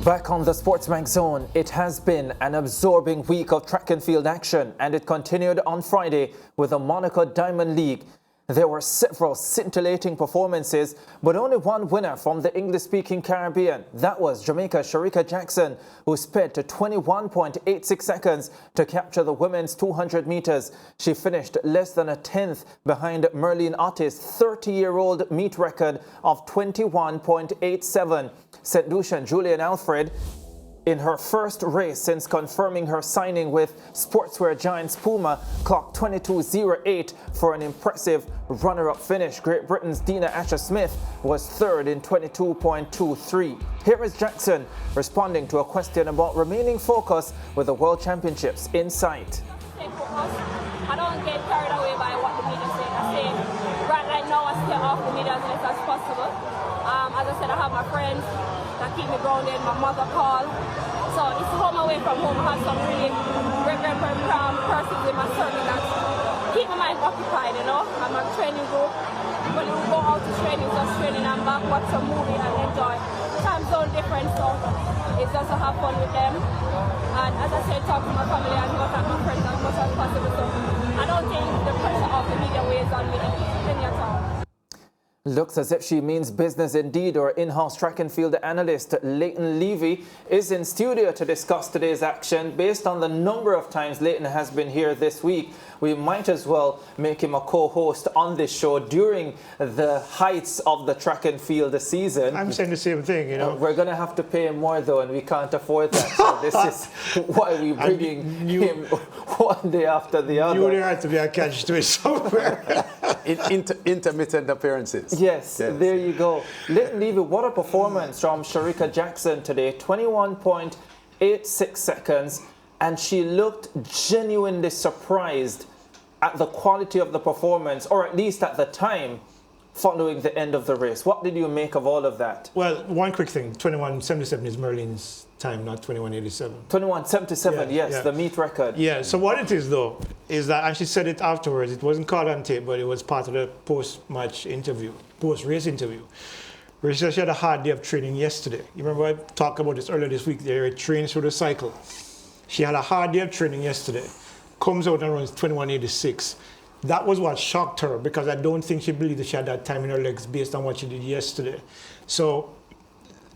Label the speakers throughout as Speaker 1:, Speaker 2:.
Speaker 1: Back on the SportsMax Zone, it has been an absorbing week of track and field action, and it continued on Friday with the Monaco Diamond League. There were several scintillating performances, but only one winner from the English-speaking Caribbean. That was Jamaica's Shericka Jackson, who sped to 21.86 seconds to capture the women's 200 meters. She finished less than a tenth behind Merlene Ottey's 30-year-old meet record of 21.87. St. Lucian Julien Alfred, in her first race since confirming her signing with sportswear giant Puma, clocked 22.08 for an impressive runner-up finish. Great Britain's Dina Asher-Smith was third in 22.23. Here is Jackson responding to a question about remaining focused with the World Championships in sight.
Speaker 2: I don't get carried away by what the media say. I say right now I stay off the media as less as possible. As I said, I have my friends that keep me grounded, my mother call. So it's home away from home. I have some really great persons in my circle that keep my mind occupied, you know. I'm a training group. When we go out to training, just training and back, watch some movie and enjoy. Time zone different, so it's just to have fun with them. And as I said, talk to my family and talk to my friends as much as possible. So I don't think the pressure of the media weighs on me any at all.
Speaker 1: Looks as if she means business indeed. Our in-house track and field analyst Leighton Levy is in studio to discuss today's action. Based on the number of times Leighton has been here this week, we might as well make him a co-host on this show during the heights of the track and field season.
Speaker 3: I'm saying the same thing, you know.
Speaker 1: We're going to have to pay him more though, and we can't afford that. So this is why we're bringing him one day after the other.
Speaker 3: You would have to be a catch to it somewhere.
Speaker 4: Intermittent appearances.
Speaker 1: Yes, there you go. Leighton Levy, what a performance from Shericka Jackson today. 21.86 seconds, and she looked genuinely surprised at the quality of the performance, or at least at the time following the end of the race. What did you make of all of that?
Speaker 3: Well, one quick thing, 21.77 is Merlin's time, not 21.87.
Speaker 1: 21.77, yes, the meet record.
Speaker 3: Yeah, so what it is though, is that, and she said it afterwards, it wasn't caught on tape, but it was part of the post-match interview, post-race interview, where she said she had a hard day of training yesterday. You remember I talked about this earlier this week, they were training through the cycle. She had a hard day of training yesterday, comes out and runs 21.86. That was what shocked her, because I don't think she believed that she had that time in her legs based on what she did yesterday. So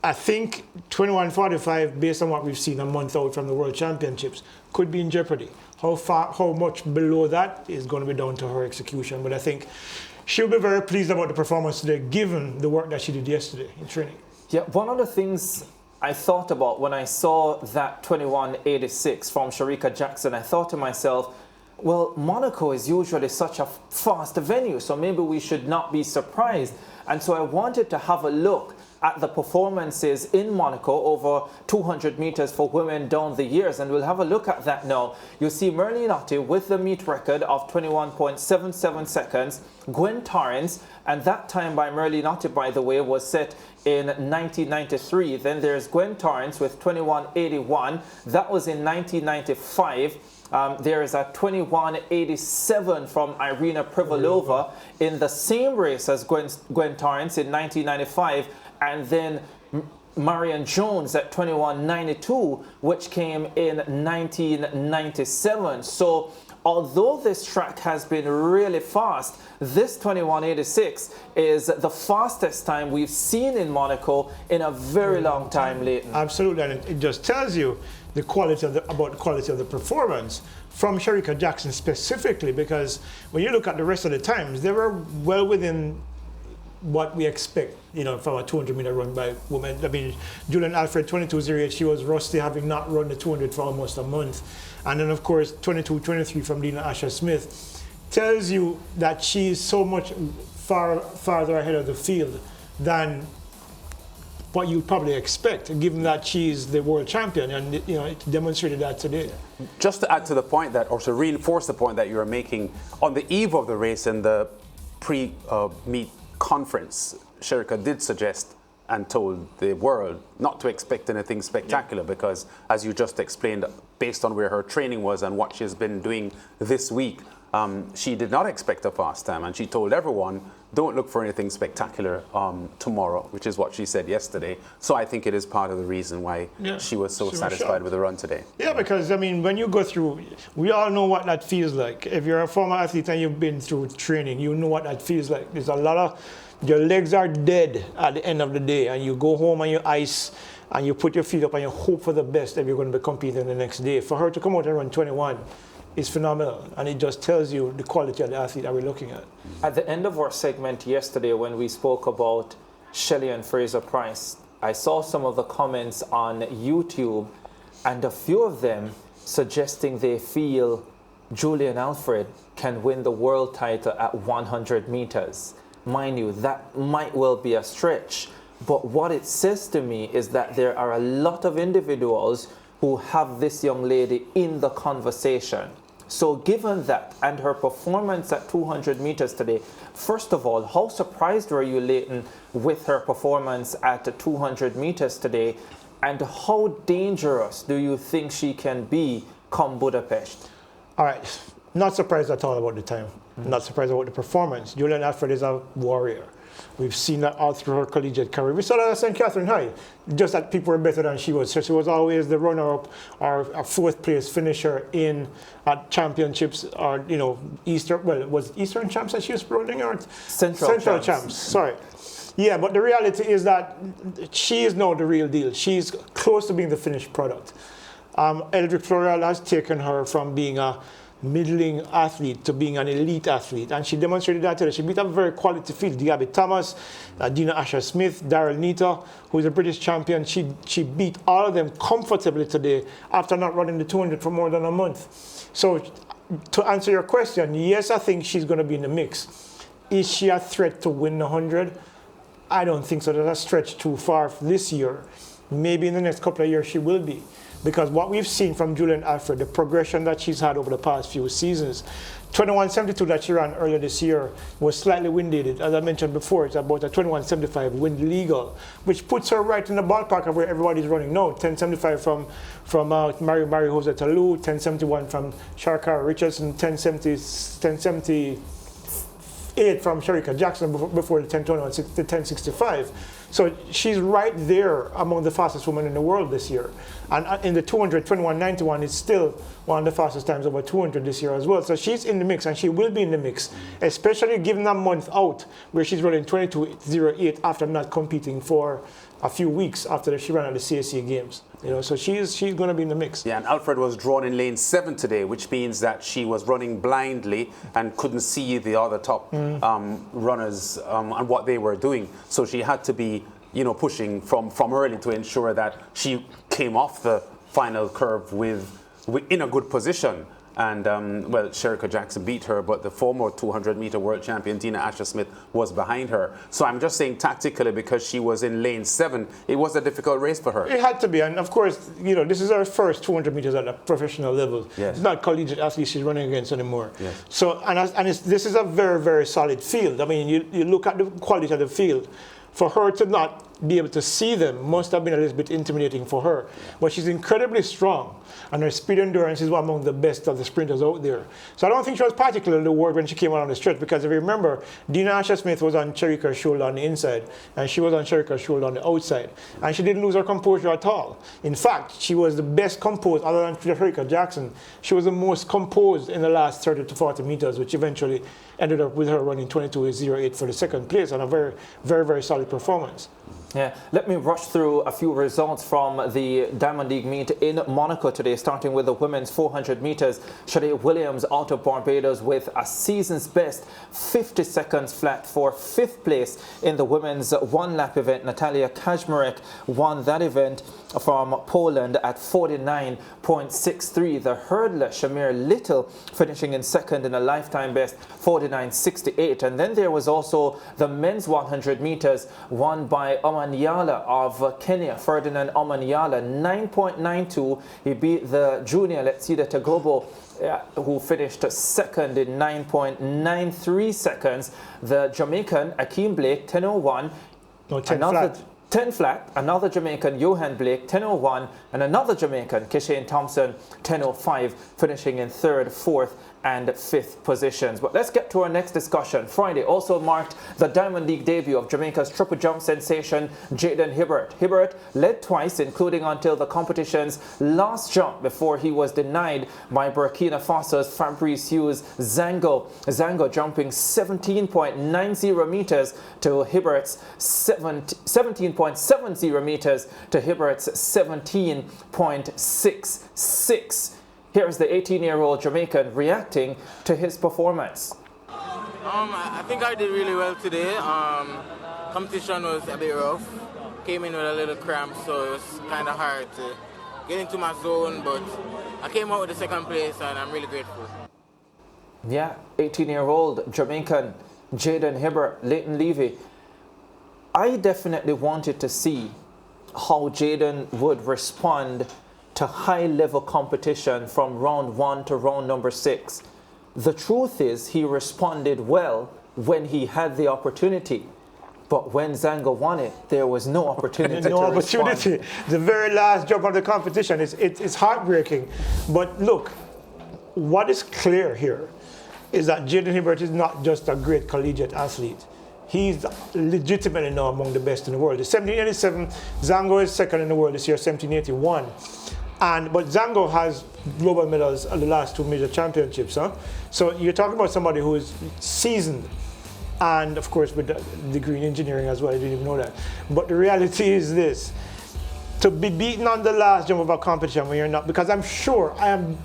Speaker 3: I think 21.45, based on what we've seen a month out from the World Championships, could be in jeopardy. How much below that is going to be down to her execution. But I think she'll be very pleased about the performance today, given the work that she did yesterday in training.
Speaker 1: Yeah, one of the things I thought about when I saw that 21.86 from Shericka Jackson, I thought to myself, well, Monaco is usually such a fast venue, so maybe we should not be surprised. And so I wanted to have a look at the performances in Monaco over 200 meters for women down the years, and we'll have a look at that now. You see Merlene Ottey with the meet record of 21.77 seconds, Gwen Torrance, and that time by Merlene Ottey, by the way, was set in 1993. Then there's Gwen Torrance with 21.81. That was in 1995. There is a 21.87 from Irina Privalova in the same race as Gwen Torrance in 1995, and then Marion Jones at 21.92, which came in 1997. So although this track has been really fast, this 21.86 is the fastest time we've seen in Monaco in a very long time, Leighton.
Speaker 3: Absolutely, and it just tells you the quality of about the quality of the performance from Shericka Jackson specifically, because when you look at the rest of the times, they were well within what we expect, you know, from a 200-meter run by women. I mean, Julien Alfred, 22.08, she was rusty, having not run the 200 for almost a month. And then, of course, 22.23 from Dina Asher-Smith tells you that she's so much farther ahead of the field than what you'd probably expect, given that she's the world champion, and you know, it demonstrated that today.
Speaker 4: Just to add to the point that, or to reinforce the point that you were making, on the eve of the race in the pre-meet conference, Shericka did suggest and told the world not to expect anything spectacular, because, as you just explained, based on where her training was and what she's been doing this week, she did not expect a fast time, and she told everyone don't look for anything spectacular tomorrow, which is what she said yesterday. So I think it is part of the reason why she was so satisfied with the run today.
Speaker 3: Yeah, because, I mean, when you go through, we all know what that feels like. If you're a former athlete and you've been through training, you know what that feels like. There's a lot of, your legs are dead at the end of the day, and you go home and you ice, and you put your feet up and you hope for the best if you're going to be competing the next day. For her to come out and run 21 is phenomenal, and it just tells you the quality of the athlete that we're looking at.
Speaker 1: At the end of our segment yesterday, when we spoke about Shelley and Fraser Price, I saw some of the comments on YouTube, and a few of them suggesting they feel Julien Alfred can win the world title at 100 meters. Mind you, that might well be a stretch, but what it says to me is that there are a lot of individuals who have this young lady in the conversation. So given that and her performance at 200 meters today, first of all, how surprised were you, Leighton, with her performance at 200 meters today? And how dangerous do you think she can be come Budapest?
Speaker 3: All right, not surprised at all about the time. Not surprised about the performance. Julien Alfred is a warrior. We've seen that all through her collegiate career. We saw that at St. Catherine High, just that people were better than she was. So she was always the runner-up or a fourth place finisher in at championships or, you know, was Eastern champs that she was running or Central champs. Sorry. Yeah, but the reality is that she is now the real deal. She's close to being the finished product. Eldrick Floreal has taken her from being a middling athlete to being an elite athlete, and she demonstrated that today. She beat a very quality field. Gabby Thomas, Dina Asher-Smith, Daryl Nita, who is a British champion. She beat all of them comfortably today after not running the 200 for more than a month. So to answer your question, yes, I think she's going to be in the mix. Is she a threat to win the 100? I don't think so. That's a stretch too far for this year. Maybe in the next couple of years she will be. Because what we've seen from Julien Alfred, the progression that she's had over the past few seasons, 21.72 that she ran earlier this year was slightly wind-aided. As I mentioned before, it's about a 21.75 wind legal, which puts her right in the ballpark of where everybody's running now. 10.75 from Mario Jose Talou, 10.71 from Shericka Richardson, 10.78 from Shericka Jackson before the 10.65. So she's right there among the fastest women in the world this year. And in the 200, 21.91 is still one of the fastest times over 200 this year as well. So she's in the mix, and she will be in the mix, especially given a month out where she's running 22.08 after not competing for a few weeks after she ran at the CSC Games. You know, so she's going to be in the mix.
Speaker 4: Yeah, and Alfred was drawn in lane 7 today, which means that she was running blindly and couldn't see the other top runners and what they were doing. So she had to be, you know, pushing from early to ensure that she came off the final curve in a good position. And, well, Shericka Jackson beat her, but the former 200-meter world champion, Dina Asher-Smith, was behind her. So I'm just saying tactically, because she was in lane 7, it was a difficult race for her.
Speaker 3: It had to be. And, of course, you know, this is her first 200 meters at a professional level.
Speaker 4: Yes.
Speaker 3: It's not collegiate athletes she's running against anymore.
Speaker 4: Yes.
Speaker 3: So, this is a very, very solid field. I mean, you look at the quality of the field. For her to not be able to see them must have been a little bit intimidating for her. But she's incredibly strong, and her speed endurance is one among the best of the sprinters out there. So I don't think she was particularly worried when she came out on the stretch, because if you remember, Dina Asher-Smith was on Shericka's shoulder on the inside, and she was on Shericka's shoulder on the outside. And she didn't lose her composure at all. In fact, she was the best composed, other than Shericka Jackson. She was the most composed in the last 30 to 40 meters, which eventually ended up with her running 22.08 for the second place, and a very, very, very solid performance.
Speaker 1: Yeah, let me rush through a few results from the Diamond League meet in Monaco today, starting with the women's 400 meters. Shade Williams out of Barbados with a season's best 50 seconds flat for 5th place in the women's one-lap event. Natalia Kaczmarek won that event from Poland at 49.63. The hurdler Shamir Little finishing in 2nd in a lifetime best 49.68. And then there was also the men's 100 meters won by Omanyala of Kenya, Ferdinand Omanyala, 9.92. He beat the junior, let's see, the Togobo, who finished 2nd in 9.93 seconds. The Jamaican, Akeem Blake, 10.01.
Speaker 3: No, 10 flat.
Speaker 1: 10 flat, another Jamaican, Johan Blake, 10.01, and another Jamaican, Keshane Thompson, 10.05, finishing in 3rd, 4th, and 5th positions. But let's get to our next discussion. Friday also marked the Diamond League debut of Jamaica's triple jump sensation, Jaden Hibbert. Hibbert led twice, including until the competition's last jump before he was denied by Burkina Faso's Fabrice Hughes Zango. Zango jumping 17.90 meters to Hibbert's 17.70 meters to Hibbert's 17.66. Here's the 18-year-old Jamaican reacting to his performance.
Speaker 5: I think I did really well today. Competition was a bit rough. Came in with a little cramp, so it was kind of hard to get into my zone, but I came out with the 2nd place and I'm really grateful.
Speaker 1: Yeah, 18-year-old Jamaican Jaden Hibbert, Leighton Levy. I definitely wanted to see how Jaden would respond to high-level competition from round 1 to round number 6. The truth is he responded well when he had the opportunity. But when Zango won it, there was no opportunity to respond.
Speaker 3: The very last jump of the competition, it's heartbreaking. But look, what is clear here is that Jaden Hibbert is not just a great collegiate athlete. He's legitimately now among the best in the world. The 1787, Zango is 2nd in the world this year, 1781. But Zango has global medals at the last 2 major championships. So you're talking about somebody who is seasoned, and of course with a degree in engineering as well. I didn't even know that. But the reality is this: to be beaten on the last jump of a competition when you're not, because I am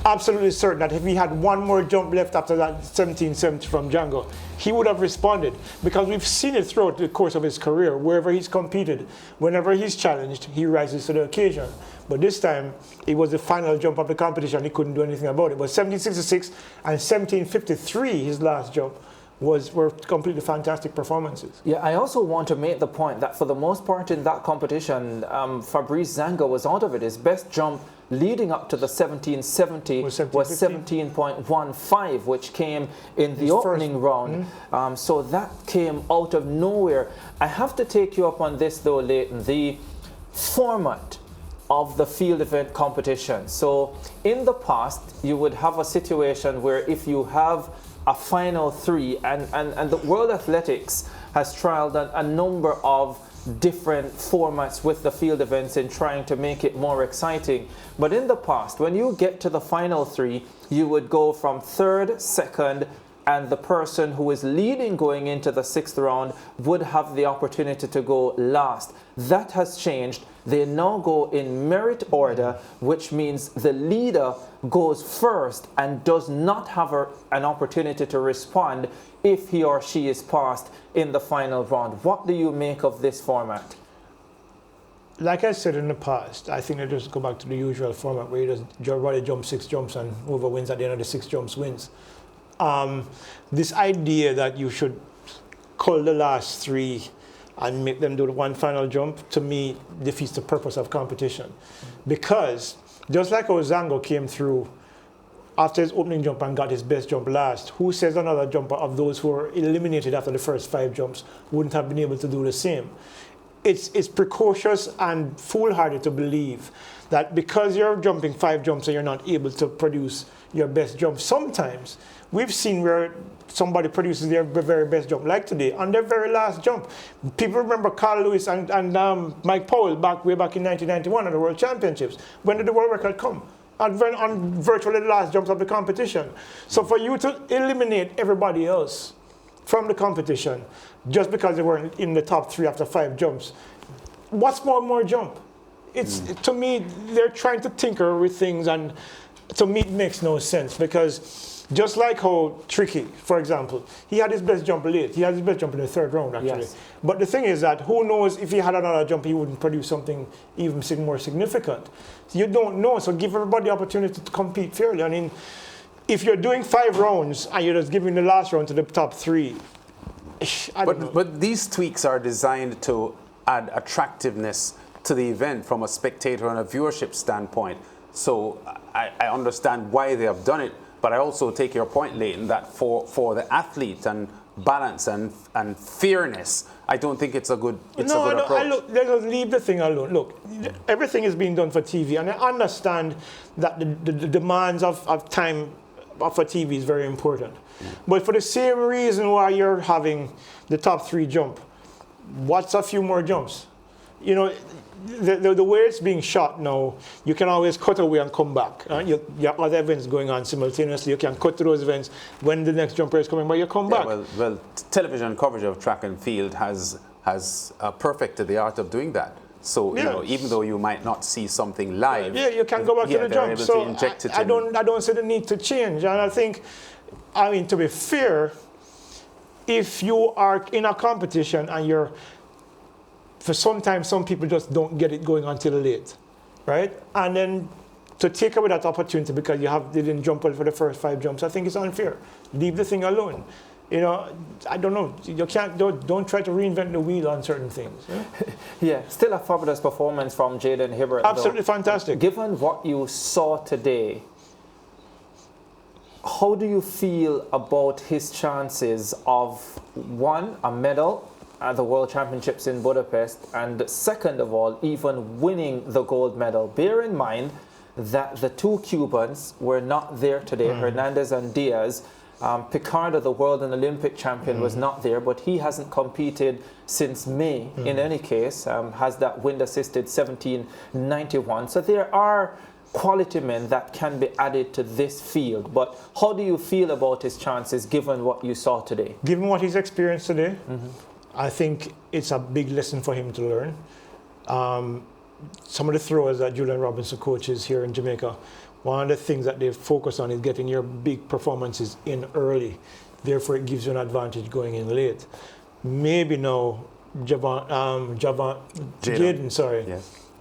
Speaker 3: absolutely certain that if he had one more jump left after that 1770 from Django, he would have responded, because we've seen it throughout the course of his career. Wherever he's competed, whenever he's challenged, he rises to the occasion. But this time, it was the final jump of the competition. He couldn't do anything about it. But 1766 and 1753, his last jump, were completely fantastic performances.
Speaker 1: Yeah, I also want to make the point that for the most part in that competition, Fabrice Zango was out of it. His best jump leading up to the 1770 was 17.15, which came in the opening round. So that came out of nowhere. I have to take you up on this though, Leighton. The format of the field event competition. So in the past, you would have a situation where if you have a final 3, and the World Athletics has trialed a number of different formats with the field events in trying to make it more exciting. But in the past, when you get to the final 3, you would go from 3rd, 2nd, and the person who is leading going into the 6th round would have the opportunity to go last. That has changed. They now go in merit order, which means the leader goes first and does not have an opportunity to respond if he or she is passed in the final round. What do you make of this format?
Speaker 3: Like I said in the past, I think they just go back to the usual format where you just jump 6 jumps and whoever wins at the end of the 6 jumps wins. This idea that you should call the last 3 and make them do the one final jump, to me, defeats the purpose of competition. Because just like Zango came through after his opening jump and got his best jump last, who says another jumper of those who were eliminated after the first 5 jumps wouldn't have been able to do the same? It's precocious and foolhardy to believe that because you're jumping 5 jumps and you're not able to produce your best jump. Sometimes we've seen where somebody produces their very best jump, like today, on their very last jump. People remember Carl Lewis and Mike Powell way back in 1991 at the World Championships. When did the world record come? On virtually the last jumps of the competition. So for you to eliminate everybody else from the competition just because they weren't in the top 3 after 5 jumps, what's more jump? To me, they're trying to tinker with things, and to me it makes no sense, because just like how Tricky, for example, he had his best jump late. He had his best jump in the 3rd round, actually. Yes. But the thing is that who knows if he had another jump, he wouldn't produce something even more significant. You don't know, so give everybody the opportunity to compete fairly. I mean, if you're doing 5 rounds and you're just giving the last round to the top 3,
Speaker 4: But these tweaks are designed to add attractiveness to the event from a spectator and a viewership standpoint. So I understand why they have done it, but I also take your point, Leighton, that for the athlete and balance and fairness, I don't think it's a good approach.
Speaker 3: Look, let us leave the thing alone. Look, everything is being done for TV, and I understand that the demands of time for TV is very important. But for the same reason why you're having the top 3 jump, what's a few more jumps? You know, the way it's being shot now, you can always cut away and come back. You have other events going on simultaneously. You can cut to those events when the next jumper is coming, but you come back.
Speaker 4: Well, television coverage of track and field has perfected the art of doing that. So you know, even though you might not see something live,
Speaker 3: you can go back to the jump. So I don't see the need to change. And I think, I mean, to be fair, if you are in a competition and you're, for sometimes some people just don't get it going until late, right? And then to take away that opportunity because they didn't jump well for the first 5 jumps, I think it's unfair. Leave the thing alone. You know, I don't know. You can't. Don't try to reinvent the wheel on certain things.
Speaker 1: Yeah, still a fabulous performance from Jaden Hibbert.
Speaker 3: Absolutely fantastic.
Speaker 1: Given what you saw today, how do you feel about his chances of, one, a medal at the World Championships in Budapest, and second of all, even winning the gold medal? Bear in mind that the 2 Cubans were not there today, Hernandez and Diaz. Picardo, the world and Olympic champion, was not there, but he hasn't competed since May in any case, has that wind-assisted 1791. So there are quality men that can be added to this field. But how do you feel about his chances given what you saw today? Given
Speaker 3: what he's experienced today, I think it's a big lesson for him to learn. Some of the throwers that Julian Robinson coaches here in Jamaica, one of the things that they focus on is getting your big performances in early. Therefore, it gives you an advantage going in late. Maybe now, Jaden,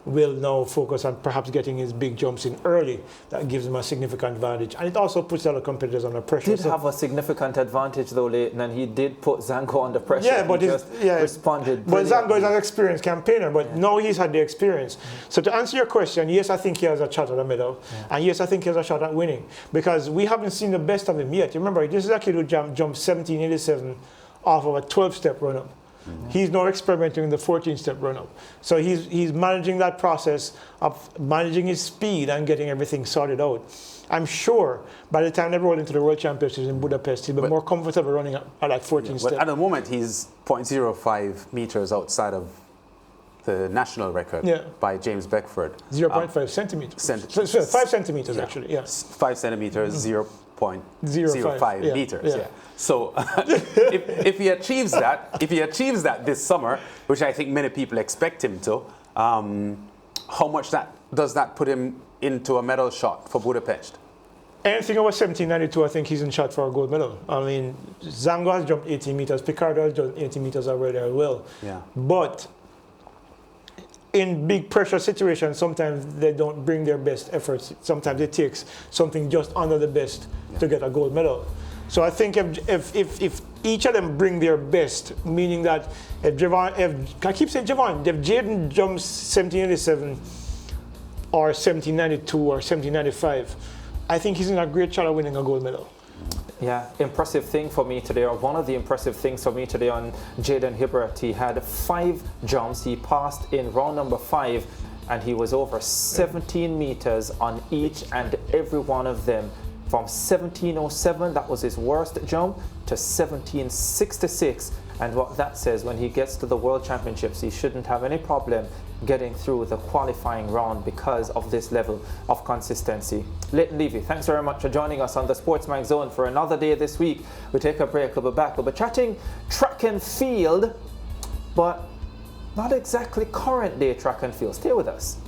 Speaker 3: will now focus on perhaps getting his big jumps in early. That gives him a significant advantage. And it also puts other competitors under pressure.
Speaker 1: He did have a significant advantage though, Leighton, and he did put Zango under pressure. Yeah, but he responded
Speaker 3: But Zango is an experienced campaigner, but now he's had the experience. So to answer your question, yes, I think he has a shot at the medal. And yes, I think he has a shot at winning. Because we haven't seen the best of him yet. Remember, this is a kid who jumped 1787 off of a 12-step run-up. He's now experimenting in the 14-step run-up. So he's managing that process of managing his speed and getting everything sorted out. I'm sure by the time they roll into the World Championships in Budapest, he'll be more comfortable running at like 14 steps.
Speaker 4: But at the moment, he's 0.05 meters outside of the national record by James Beckford.
Speaker 3: 0.5 centimeters. 5 centimeters, actually,
Speaker 4: 5 centimeters, 0.05 meters. So if he achieves that, this summer, which I think many people expect him to, how much does that put him into a medal shot for Budapest?
Speaker 3: Anything over 1792, I think he's in shot for a gold medal. I mean, Zango has jumped 18 meters, Picardo has jumped 18 meters already as well. But in big pressure situations, sometimes they don't bring their best efforts. Sometimes it takes something just under the best to get a gold medal. So I think if each of them bring their best, meaning that if Jaden jumps 1787 or 1792 or 1795, I think he's in a great shot of winning a gold medal.
Speaker 1: Yeah, impressive thing for me today, or one of the impressive things for me today on Jaden Hibbert. He had 5 jumps. He passed in round number 5, and he was over 17 meters on each and every one of them. From 1707, that was his worst jump, to 1766. And what that says, when he gets to the World Championships, he shouldn't have any problem getting through the qualifying round because of this level of consistency. Leighton Levy, thanks very much for joining us on the SportsMax Zone for another day this week. We take a break, we'll be back. We'll be chatting track and field, but not exactly current day track and field. Stay with us.